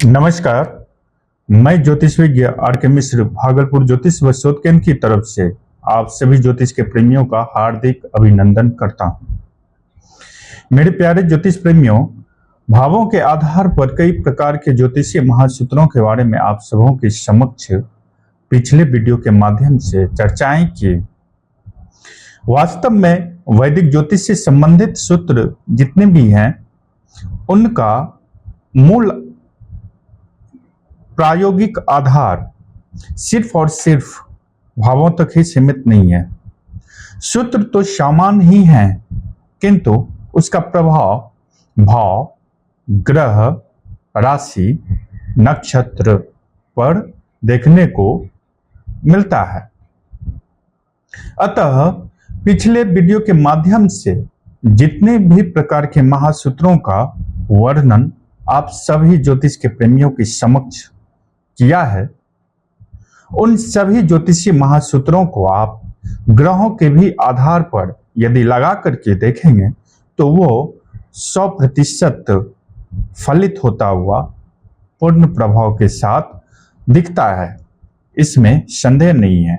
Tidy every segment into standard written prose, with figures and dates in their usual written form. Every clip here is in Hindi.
नमस्कार। मैं ज्योतिष विज्ञ आर के मिश्र भागलपुर ज्योतिष व शोध केंद्र की तरफ से आप सभी ज्योतिष के प्रेमियों का हार्दिक अभिनंदन करता हूं। मेरे प्यारे ज्योतिष प्रेमियों, भावों के आधार पर कई प्रकार के ज्योतिषीय महासूत्रों के बारे में आप सबों के समक्ष पिछले वीडियो के माध्यम से चर्चाएं की। वास्तव में वैदिक ज्योतिष से संबंधित सूत्र जितने भी हैं उनका मूल प्रायोगिक आधार सिर्फ और सिर्फ भावों तक ही सीमित नहीं है। सूत्र तो समान ही हैं, किंतु उसका प्रभाव भाव, ग्रह, राशि, नक्षत्र पर देखने को मिलता है। अतः पिछले वीडियो के माध्यम से जितने भी प्रकार के महासूत्रों का वर्णन आप सभी ज्योतिष के प्रेमियों के समक्ष किया है, उन सभी ज्योतिषीय महासूत्रों को आप ग्रहों के भी आधार पर यदि लगा करके देखेंगे तो वो 100% फलित होता हुआ पूर्ण प्रभाव के साथ दिखता है, इसमें संदेह नहीं है।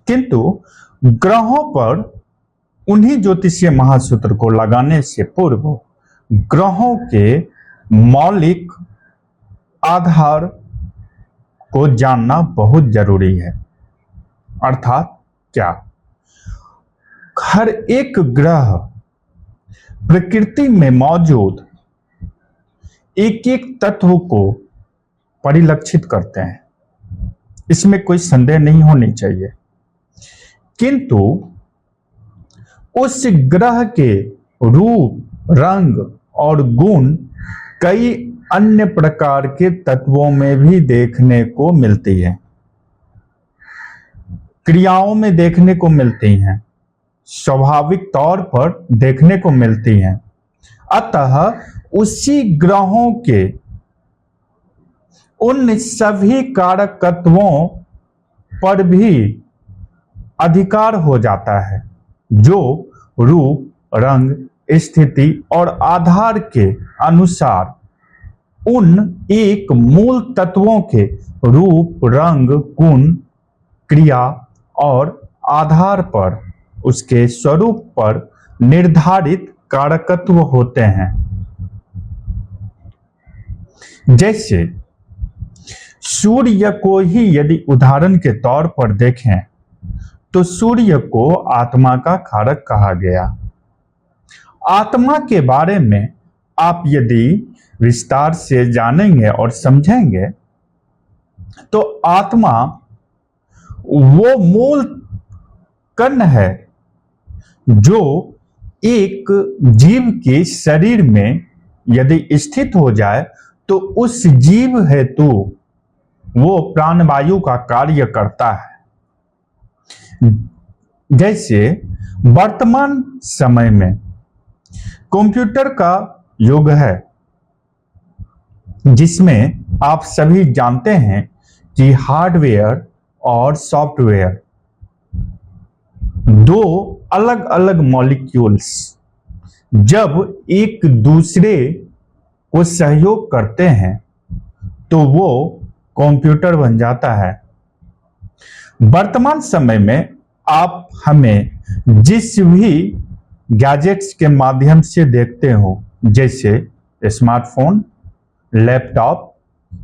किंतु ग्रहों पर उन्हीं ज्योतिषीय महासूत्र को लगाने से पूर्व ग्रहों के मौलिक आधार को जानना बहुत जरूरी है। अर्थात क्या? हर एक ग्रह प्रकृति में मौजूद एक एक तत्व को परिलक्षित करते हैं, इसमें कोई संदेह नहीं होनी चाहिए। किंतु उस ग्रह के रूप, रंग और गुण कई अन्य प्रकार के तत्वों में भी देखने को मिलती है, क्रियाओं में देखने को मिलती हैं, स्वाभाविक तौर पर देखने को मिलती हैं। अतः उसी ग्रहों के उन सभी कारकत्वों पर भी अधिकार हो जाता है जो रूप, रंग, स्थिति और आधार के अनुसार उन एक मूल तत्वों के रूप, रंग, गुण, क्रिया और आधार पर उसके स्वरूप पर निर्धारित कारकत्व होते हैं। जैसे सूर्य को ही यदि उदाहरण के तौर पर देखें तो सूर्य को आत्मा का कारक कहा गया। आत्मा के बारे में आप यदि विस्तार से जानेंगे और समझेंगे तो आत्मा वो मूल कण है जो एक जीव के शरीर में यदि स्थित हो जाए तो उस जीव हेतु वो प्राणवायु का कार्य करता है। जैसे वर्तमान समय में कंप्यूटर का युग है, जिसमें आप सभी जानते हैं कि हार्डवेयर और सॉफ्टवेयर दो अलग अलग मॉलिक्यूल्स जब एक दूसरे को सहयोग करते हैं तो वो कंप्यूटर बन जाता है। वर्तमान समय में आप हमें जिस भी गैजेट्स के माध्यम से देखते हो, जैसे स्मार्टफोन, लैपटॉप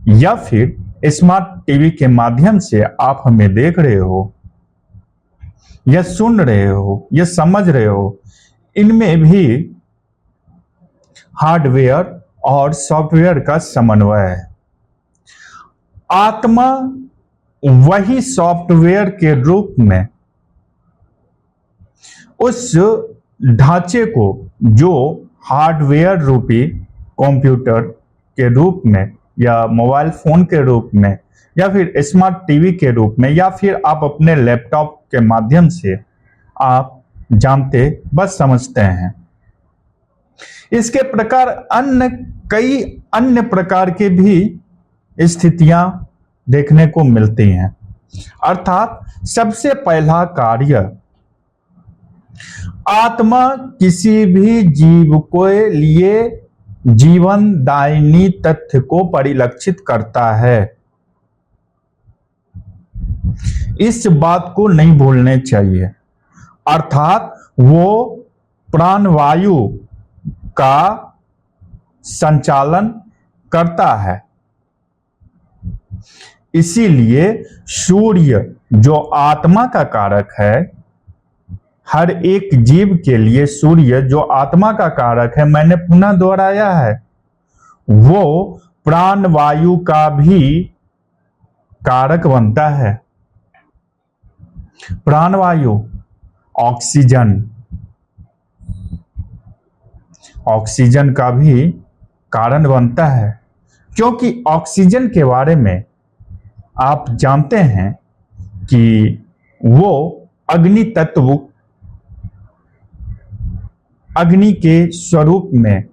या फिर स्मार्ट टीवी के माध्यम से आप हमें देख रहे हो या सुन रहे हो या समझ रहे हो, इनमें भी हार्डवेयर और सॉफ्टवेयर का समन्वय है। आत्मा वही सॉफ्टवेयर के रूप में उस ढांचे को जो हार्डवेयर रूपी कंप्यूटर के रूप में या मोबाइल फोन के रूप में या फिर स्मार्ट टीवी के रूप में या फिर आप अपने लैपटॉप के माध्यम से आप जानते बस समझते हैं, इसके प्रकार कई अन्य प्रकार के भी स्थितियां देखने को मिलती हैं। अर्थात सबसे पहला कार्य आत्मा किसी भी जीव के लिए जीवनदायिनी तथ्य को परिलक्षित करता है। इस बात को नहीं भूलने चाहिए। अर्थात वो प्राणवायु का संचालन करता है। इसीलिए सूर्य जो आत्मा का कारक है, हर एक जीव के लिए सूर्य जो आत्मा का कारक है, मैंने पुनः दोहराया है, वो प्राणवायु का भी कारक बनता है। प्राणवायु ऑक्सीजन का भी कारण बनता है, क्योंकि ऑक्सीजन के बारे में आप जानते हैं कि वो अग्नि तत्व, अग्नि के स्वरूप में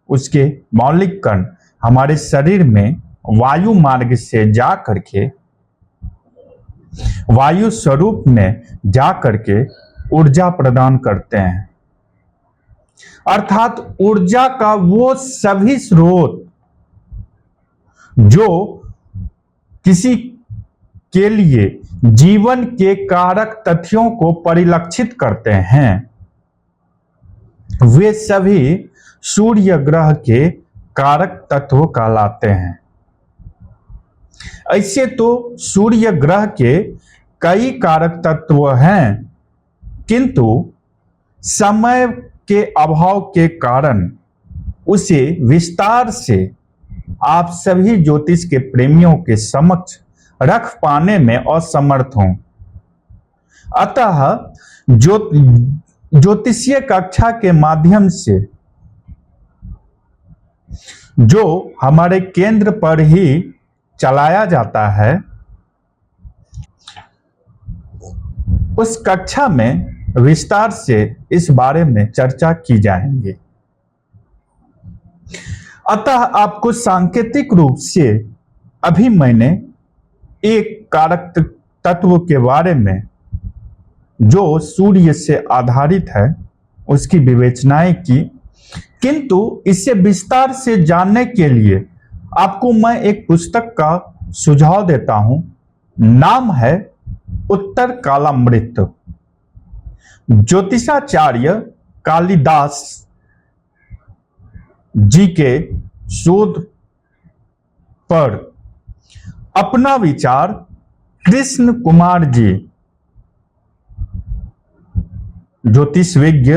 उसके मौलिक कण हमारे शरीर में वायु मार्ग से जा करके, वायु स्वरूप में जा करके ऊर्जा प्रदान करते हैं। अर्थात ऊर्जा का वो सभी स्रोत जो किसी के लिए जीवन के कारक तथ्यों को परिलक्षित करते हैं, वे सभी सूर्य ग्रह के कारक तत्व कहलाते हैं। ऐसे तो सूर्य ग्रह के कई कारक तत्व हैं, किंतु समय के अभाव के कारण उसे विस्तार से आप सभी ज्योतिष के प्रेमियों के समक्ष रख पाने में असमर्थ हूं। अतः ज्योतिषीय कक्षा के माध्यम से जो हमारे केंद्र पर ही चलाया जाता है, उस कक्षा में विस्तार से इस बारे में चर्चा की जाएंगी। अतः आपको सांकेतिक रूप से अभी मैंने एक कारक तत्व के बारे में जो सूर्य से आधारित है उसकी विवेचनाएं की, किंतु इसे विस्तार से जानने के लिए आपको मैं एक पुस्तक का सुझाव देता हूं। नाम है उत्तर कालामृत। ज्योतिषाचार्य कालिदास जी के शोध पर अपना विचार कृष्ण कुमार जी ज्योतिषविज्ञ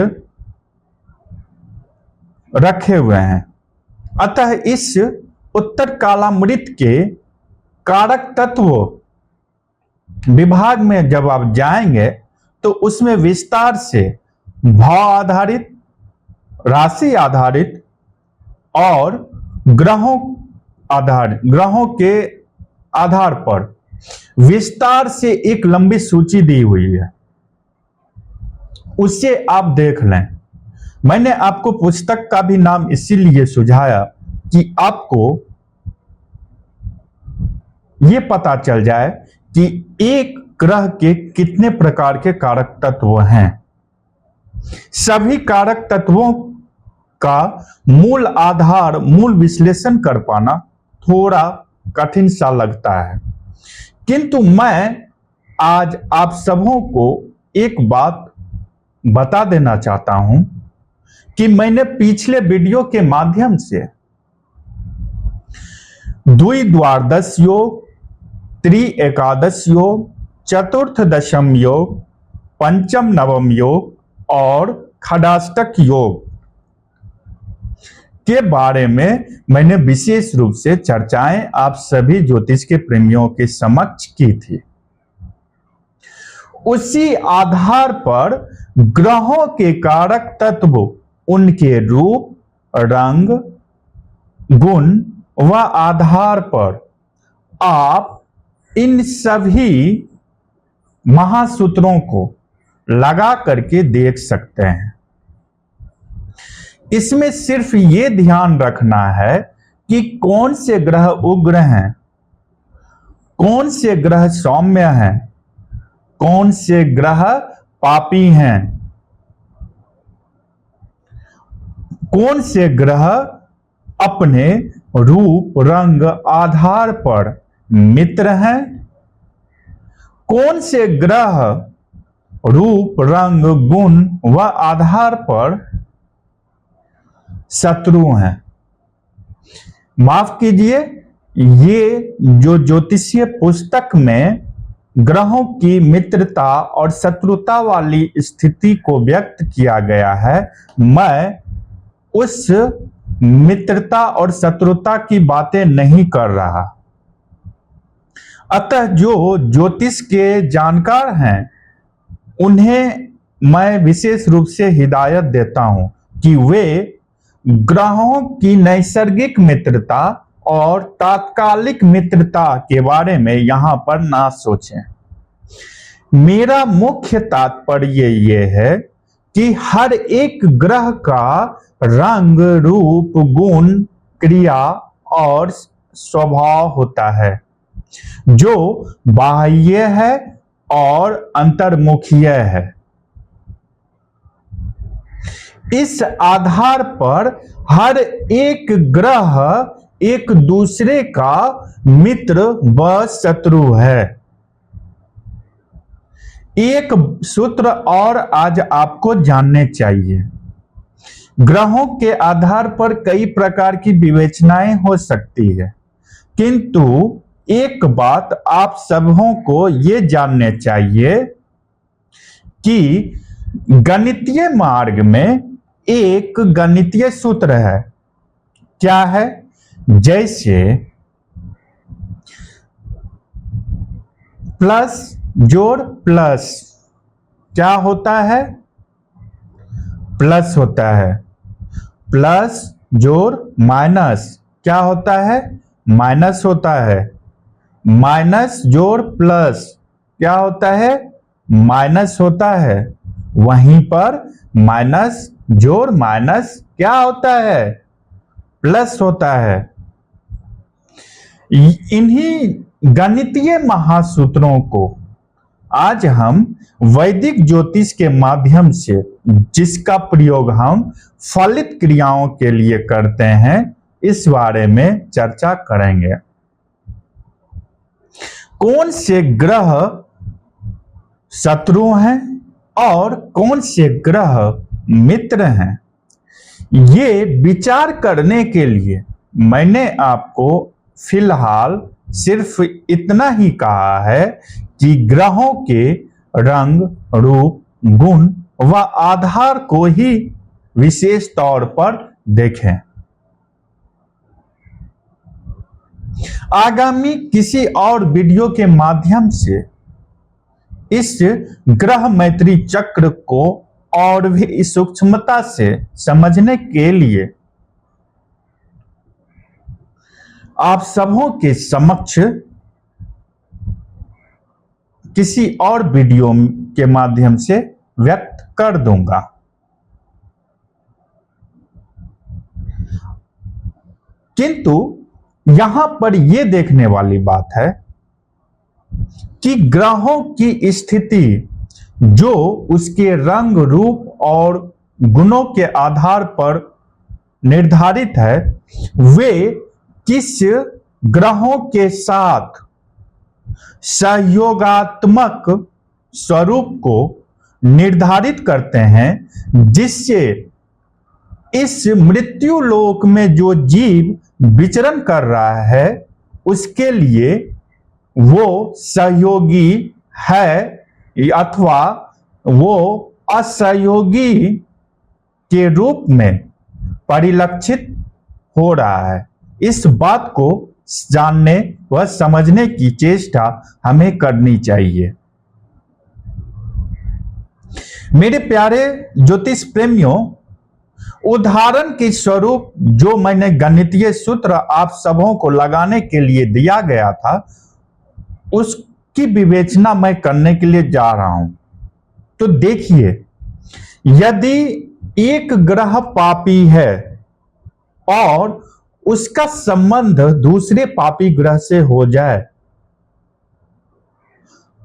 रखे हुए हैं। अतः इस उत्तर कालामृत के कारक तत्व विभाग में जब आप जाएंगे तो उसमें विस्तार से भाव आधारित, राशि आधारित और ग्रहों के आधार पर विस्तार से एक लंबी सूची दी हुई है, उसे आप देख लें। मैंने आपको पुस्तक का भी नाम इसीलिए सुझाया कि आपको यह पता चल जाए कि एक ग्रह के कितने प्रकार के कारक तत्व हैं। सभी कारक तत्वों का मूल आधार, मूल विश्लेषण कर पाना थोड़ा कठिन सा लगता है, किंतु मैं आज आप सबों को एक बात बता देना चाहता हूं कि मैंने पिछले वीडियो के माध्यम से द्विद्वादश योग, त्रि एकादश योग, चतुर्थ दशम योग, पंचम नवम योग और खडाष्टक योग के बारे में मैंने विशेष रूप से चर्चाएं आप सभी ज्योतिष के प्रेमियों के समक्ष की थी। उसी आधार पर ग्रहों के कारक तत्व, उनके रूप, रंग, गुण व आधार पर आप इन सभी महासूत्रों को लगा करके देख सकते हैं। इसमें सिर्फ ये ध्यान रखना है कि कौन से ग्रह उग्र हैं, कौन से ग्रह सौम्य हैं, कौन से ग्रह पापी हैं, कौन से ग्रह अपने रूप रंग आधार पर मित्र हैं? कौन से ग्रह रूप रंग गुण व आधार पर शत्रु हैं? माफ कीजिए, ये जो ज्योतिषीय पुस्तक में ग्रहों की मित्रता और शत्रुता वाली स्थिति को व्यक्त किया गया है, मैं उस मित्रता और शत्रुता की बातें नहीं कर रहा। अतः जो ज्योतिष के जानकार हैं उन्हें मैं विशेष रूप से हिदायत देता हूं कि वे ग्रहों की नैसर्गिक मित्रता और तात्कालिक मित्रता के बारे में यहां पर ना सोचें। मेरा मुख्य तात्पर्य यह है कि हर एक ग्रह का रंग रूप गुण क्रिया और स्वभाव होता है जो बाह्य है और अंतर्मुखीय है। इस आधार पर हर एक ग्रह एक दूसरे का मित्र व शत्रु है। एक सूत्र और आज आपको जानने चाहिए। ग्रहों के आधार पर कई प्रकार की विवेचनाएं हो सकती है, किंतु एक बात आप सबों को यह जानने चाहिए कि गणितीय मार्ग में एक गणितीय सूत्र है। क्या है? जैसे प्लस जोड़ प्लस क्या होता है? प्लस होता है। प्लस जोड़ माइनस क्या होता है? माइनस होता है। माइनस जोड़ प्लस क्या होता है? माइनस होता है। वहीं पर माइनस जोड़ माइनस क्या होता है? प्लस होता है। इन्हीं गणितीय महासूत्रों को आज हम वैदिक ज्योतिष के माध्यम से, जिसका प्रयोग हम फलित क्रियाओं के लिए करते हैं, इस बारे में चर्चा करेंगे। कौन से ग्रह शत्रु हैं और कौन से ग्रह मित्र हैं, ये विचार करने के लिए मैंने आपको फिलहाल सिर्फ इतना ही कहा है कि ग्रहों के रंग रूप गुण व आधार को ही विशेष तौर पर देखें। आगामी किसी और वीडियो के माध्यम से इस ग्रह मैत्री चक्र को और भी सूक्ष्मता से समझने के लिए आप सबों के समक्ष किसी और वीडियो के माध्यम से व्यक्त कर दूंगा। किंतु यहां पर यह देखने वाली बात है कि ग्रहों की स्थिति जो उसके रंग रूप और गुणों के आधार पर निर्धारित है, वे किस ग्रहों के साथ सहयोगात्मक स्वरूप को निर्धारित करते हैं, जिससे इस मृत्यु लोक में जो जीव विचरण कर रहा है उसके लिए वो सहयोगी है अथवा वो असहयोगी के रूप में परिलक्षित हो रहा है। इस बात को जानने व समझने की चेष्टा हमें करनी चाहिए। मेरे प्यारे ज्योतिष प्रेमियों, उदाहरण के स्वरूप जो मैंने गणितीय सूत्र आप सबों को लगाने के लिए दिया गया था, उसकी विवेचना मैं करने के लिए जा रहा हूं। तो देखिए, यदि एक ग्रह पापी है और उसका संबंध दूसरे पापी ग्रह से हो जाए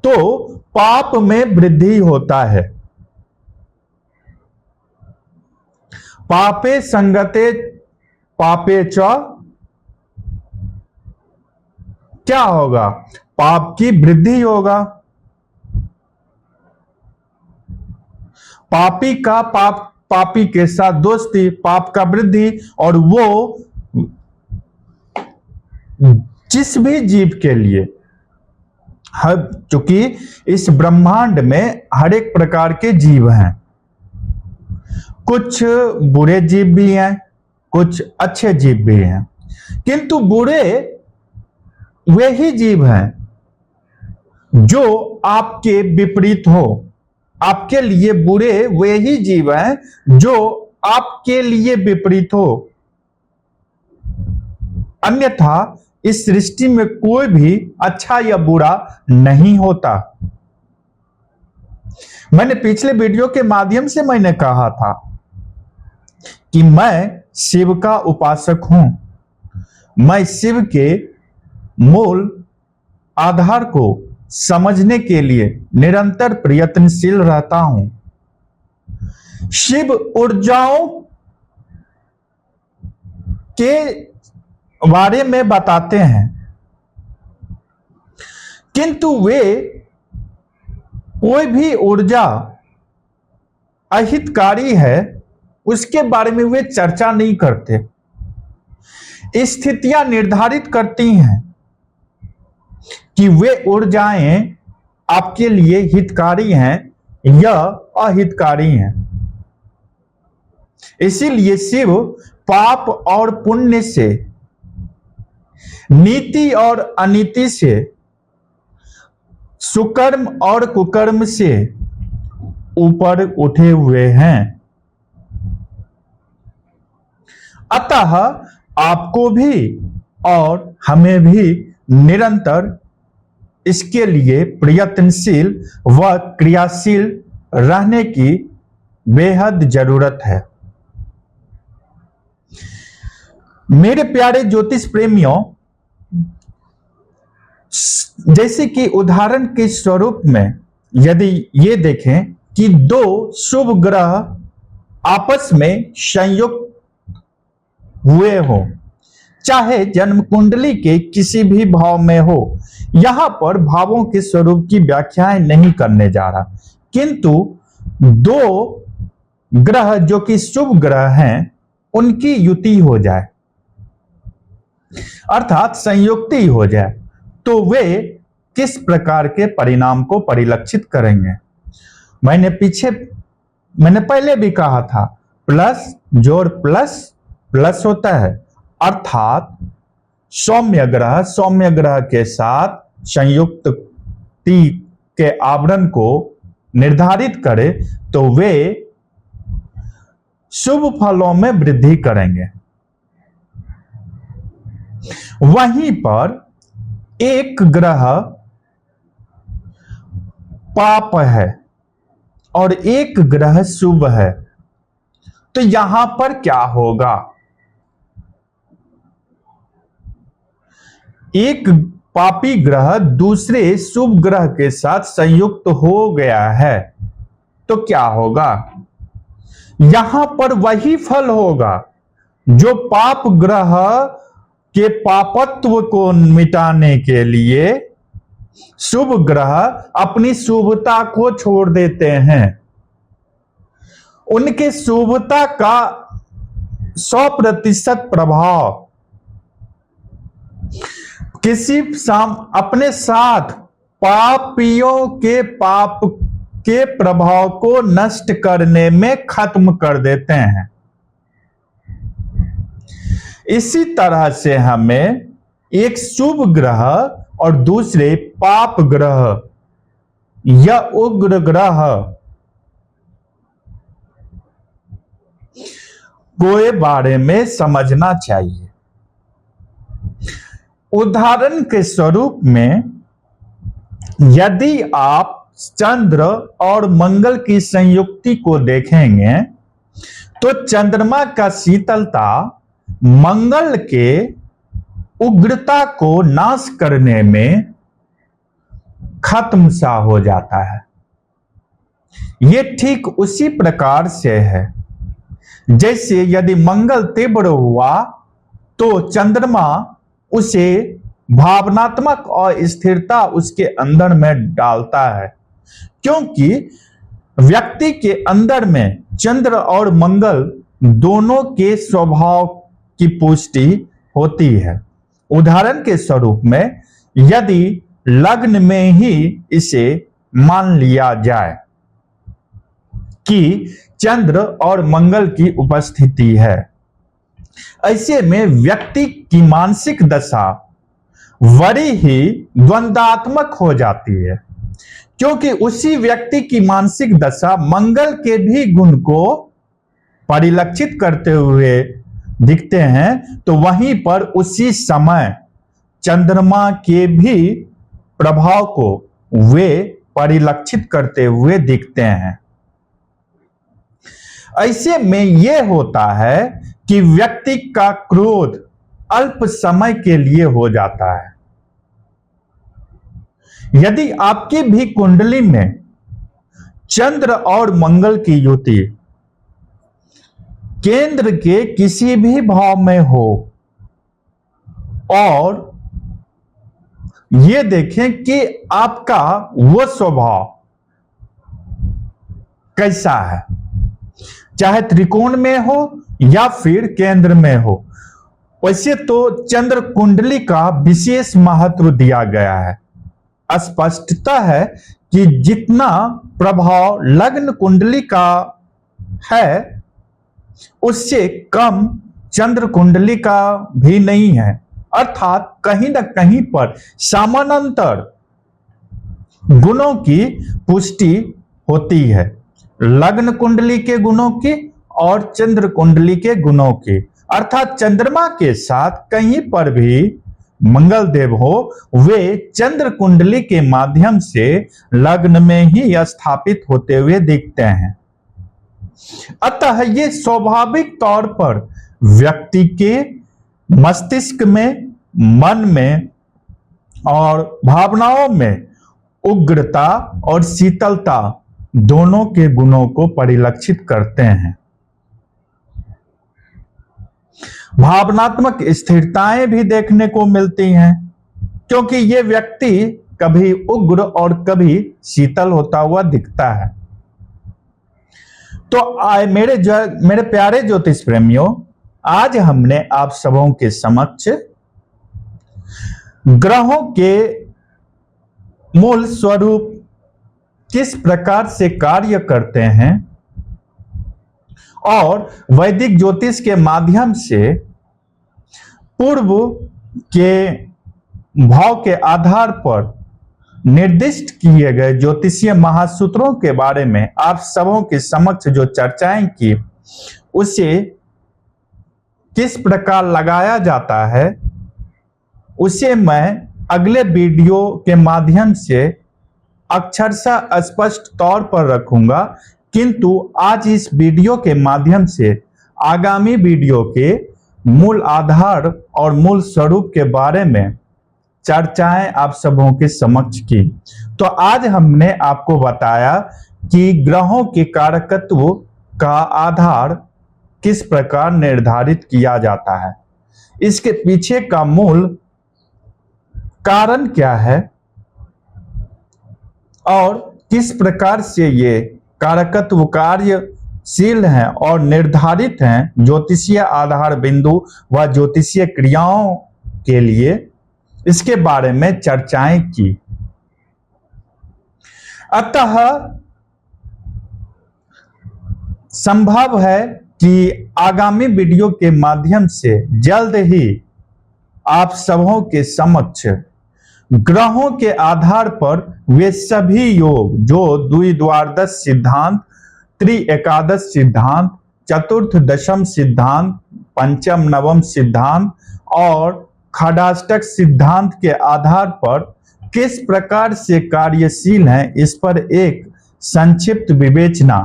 तो पाप में वृद्धि होता है। पापे संगते पापे च क्या होगा? पाप की वृद्धि होगा। पापी का पापी के साथ दोस्ती, पाप का वृद्धि। और वो जिस भी जीव के लिए, हर, चूंकि इस ब्रह्मांड में हर एक प्रकार के जीव हैं, कुछ बुरे जीव भी हैं, कुछ अच्छे जीव भी हैं, किंतु बुरे वे ही जीव हैं जो आपके विपरीत हो। आपके लिए बुरे वे ही जीव हैं जो आपके लिए विपरीत हो। अन्यथा इस सृष्टि में कोई भी अच्छा या बुरा नहीं होता। मैंने पिछले वीडियो के माध्यम से मैंने कहा था कि मैं शिव का उपासक हूं। मैं शिव के मूल आधार को समझने के लिए निरंतर प्रयत्नशील रहता हूं। शिव ऊर्जाओं के बारे में बताते हैं, किंतु वे कोई भी ऊर्जा अहितकारी है उसके बारे में वे चर्चा नहीं करते। स्थितियां निर्धारित करती हैं कि वे ऊर्जाएं आपके लिए हितकारी हैं या अहितकारी हैं। इसीलिए शिव पाप और पुण्य से, नीति और अनीति से, सुकर्म और कुकर्म से ऊपर उठे हुए हैं। अतः आपको भी और हमें भी निरंतर इसके लिए प्रयत्नशील व क्रियाशील रहने की बेहद जरूरत है। मेरे प्यारे ज्योतिष प्रेमियों, जैसे कि उदाहरण के स्वरूप में यदि ये देखें कि दो शुभ ग्रह आपस में संयुक्त हुए हो, चाहे जन्म कुंडली के किसी भी भाव में हो, यहां पर भावों के स्वरूप की व्याख्याएं नहीं करने जा रहा, किंतु दो ग्रह जो कि शुभ ग्रह हैं उनकी युति हो जाए, अर्थात संयुक्ति हो जाए, तो वे किस प्रकार के परिणाम को परिलक्षित करेंगे। मैंने पहले भी कहा था, प्लस जोड़ प्लस प्लस होता है, अर्थात सौम्य ग्रह के साथ संयुक्ति के आवरण को निर्धारित करे तो वे शुभ फलों में वृद्धि करेंगे। वहीं पर एक ग्रह पाप है और एक ग्रह शुभ है, तो यहां पर क्या होगा? एक पापी ग्रह दूसरे शुभ ग्रह के साथ संयुक्त हो गया है तो क्या होगा? यहां पर वही फल होगा जो पाप ग्रह के पापत्व को मिटाने के लिए शुभ ग्रह अपनी शुभता को छोड़ देते हैं। उनके शुभता का 100% प्रभाव अपने साथ पापियों के पाप के प्रभाव को नष्ट करने में खत्म कर देते हैं। इसी तरह से हमें एक शुभ ग्रह और दूसरे पाप ग्रह या उग्र ग्रह के बारे में समझना चाहिए। उदाहरण के स्वरूप में यदि आप चंद्र और मंगल की संयुक्ति को देखेंगे तो चंद्रमा का शीतलता मंगल के उग्रता को नाश करने में खत्म सा हो जाता है। यह ठीक उसी प्रकार से है जैसे यदि मंगल तीव्र हुआ तो चंद्रमा उसे भावनात्मक और स्थिरता उसके अंदर में डालता है, क्योंकि व्यक्ति के अंदर में चंद्र और मंगल दोनों के स्वभाव की पुष्टि होती है। उदाहरण के स्वरूप में यदि लग्न में ही इसे मान लिया जाए कि चंद्र और मंगल की उपस्थिति है, ऐसे में व्यक्ति की मानसिक दशा बड़ी ही द्वंद्वात्मक हो जाती है, क्योंकि उसी व्यक्ति की मानसिक दशा मंगल के भी गुण को परिलक्षित करते हुए दिखते हैं, तो वहीं पर उसी समय चंद्रमा के भी प्रभाव को वे परिलक्षित करते हुए दिखते हैं। ऐसे में यह होता है कि व्यक्ति का क्रोध अल्प समय के लिए हो जाता है। यदि आपकी भी कुंडली में चंद्र और मंगल की युति केंद्र के किसी भी भाव में हो और ये देखें कि आपका वो स्वभाव कैसा है, चाहे त्रिकोण में हो या फिर केंद्र में हो। वैसे तो चंद्र कुंडली का विशेष महत्व दिया गया है। स्पष्टता है कि जितना प्रभाव लग्न कुंडली का है उससे कम चंद्र कुंडली का भी नहीं है, अर्थात कहीं न कहीं पर समानांतर गुणों की पुष्टि होती है, लग्न कुंडली के गुणों की और चंद्र कुंडली के गुणों की। अर्थात चंद्रमा के साथ कहीं पर भी मंगल देव हो, वे चंद्र कुंडली के माध्यम से लग्न में ही स्थापित होते हुए दिखते हैं। अतः ये स्वाभाविक तौर पर व्यक्ति के मस्तिष्क में, मन में और भावनाओं में उग्रता और शीतलता दोनों के गुणों को परिलक्षित करते हैं। भावनात्मक स्थिरताएं भी देखने को मिलती हैं, क्योंकि ये व्यक्ति कभी उग्र और कभी शीतल होता हुआ दिखता है। तो मेरे प्यारे ज्योतिष प्रेमियों, आज हमने आप सबों के समक्ष ग्रहों के मूल स्वरूप किस प्रकार से कार्य करते हैं और वैदिक ज्योतिष के माध्यम से पूर्व के भाव के आधार पर निर्दिष्ट किए गए ज्योतिषीय महासूत्रों के बारे में आप सबों के समक्ष जो चर्चाएं की, उसे किस प्रकार लगाया जाता है उसे मैं अगले वीडियो के माध्यम से अक्षरशः स्पष्ट तौर पर रखूंगा, किंतु आज इस वीडियो के माध्यम से आगामी वीडियो के मूल आधार और मूल स्वरूप के बारे में चर्चाएं आप सबों के समक्ष की। तो आज हमने आपको बताया कि ग्रहों के कारकत्व का आधार किस प्रकार निर्धारित किया जाता है, इसके पीछे का मूल कारण क्या है और किस प्रकार से ये कारकत्व कार्यशील हैं और निर्धारित हैं ज्योतिषीय आधार बिंदु व ज्योतिषीय क्रियाओं के लिए, इसके बारे में चर्चाएं की। अतः संभव है कि आगामी वीडियो के माध्यम से जल्द ही आप सबों के समक्ष ग्रहों के आधार पर वे सभी योग जो द्विद्वादश सिद्धांत, त्रि एकादश सिद्धांत, चतुर्थ दशम सिद्धांत, पंचम नवम सिद्धांत और खडाष्टक सिद्धांत के आधार पर किस प्रकार से कार्यशील हैं, इस पर एक संक्षिप्त विवेचना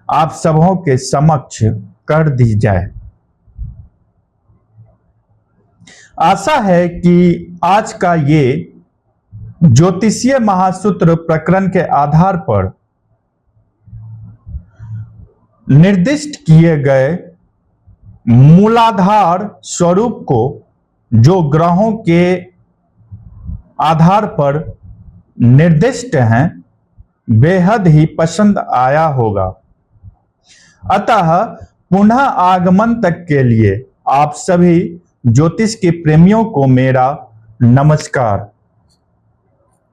आप सबों के समक्ष कर दी जाए। आशा है कि आज का ये ज्योतिषीय महासूत्र प्रकरण के आधार पर निर्दिष्ट किए गए मूलाधार स्वरूप को जो ग्रहों के आधार पर निर्दिष्ट हैं बेहद ही पसंद आया होगा। अतः पुनः आगमन तक के लिए आप सभी ज्योतिष के प्रेमियों को मेरा नमस्कार।